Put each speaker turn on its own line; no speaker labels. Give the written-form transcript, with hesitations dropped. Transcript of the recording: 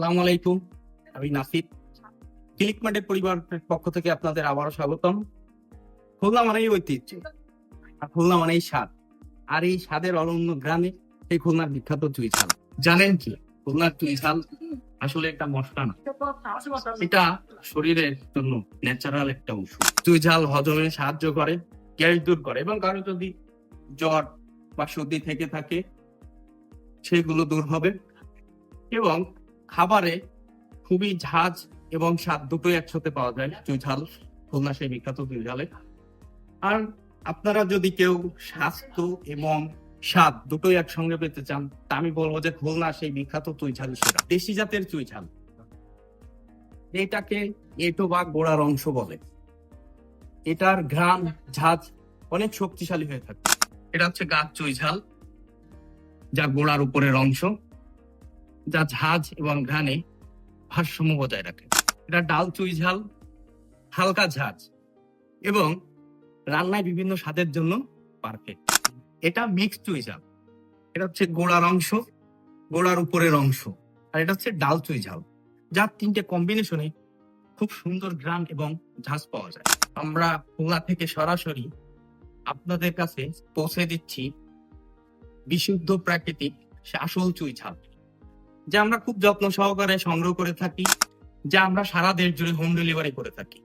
আসসালামু আলাইকুম, আমি নাসিব। ক্লিকমার্টের পরিবারের পক্ষ থেকে আপনাদের আবারও স্বাগতম। খুলনা মানেই ঐতিহ্য, আর খুলনা মানেই স্বাদ। আর এই স্বাদের অনন্য গ্রামে এই খুলনার বিখ্যাত চুই ঝাল। জানেন কি, খুলনার চুই ঝাল আসলে একটা মশলা না, এটা শরীরের জন্য ন্যাচারাল একটা ওষুধ। চুই ঝাল হজমে সাহায্য করে, গ্যাস দূর করে, এবং কারো যদি জ্বর বা সর্দি থেকে থাকে সেগুলো দূর হবে। এবং খাবারে খুবই ঝাঁজ এবং স্বাদ দুটোই একসাথে পাওয়া যায় চুই ঝাল, খুলনা সেই বিখ্যাত চুই ঝালে। আর আপনারা যদি কেউ স্বাস্থ্য এবং স্বাদ দুটোই একসঙ্গে পেতে চান, তা আমি বলবো যে খুলনা সেই বিখ্যাত চুই ঝাল সেরা দেশি জাতের চুই ঝাল। এটাকে এটো বা গোড়ার অংশ বলে। এটার ঘ্রাণ ঝাঁজ অনেক শক্তিশালী হয়ে থাকে। এটা হচ্ছে গাছ চুই ঝাল, যা গোড়ার উপরের অংশ, যা ঝাঁজ এবং ঘ্রাণে ভারসাম্য বজায় রাখে। এটা ডাল চুই ঝাল, হালকা ঝাঁজ এবং রান্নায় বিভিন্ন স্বাদের জন্য পারফেক্ট। এটা মিক্স চুই ঝাল, এটা হচ্ছে গোড়ার অংশ, গোড়ার উপরের অংশ, আর এটা হচ্ছে ডাল চুই ঝাল, যার তিনটে কম্বিনেশনে খুব সুন্দর ঘ্রাণ এবং ঝাঁজ পাওয়া যায়। আমরা খুলনা থেকে সরাসরি আপনাদের কাছে পৌঁছে দিচ্ছি বিশুদ্ধ প্রাকৃতিক আসল চুই ঝাল, যা আমরা খুব যত্ন সহকারে সংগ্রহ করে থাকি, যা আমরা সারা দেশ জুড়ে হোম ডেলিভারি করে থাকি।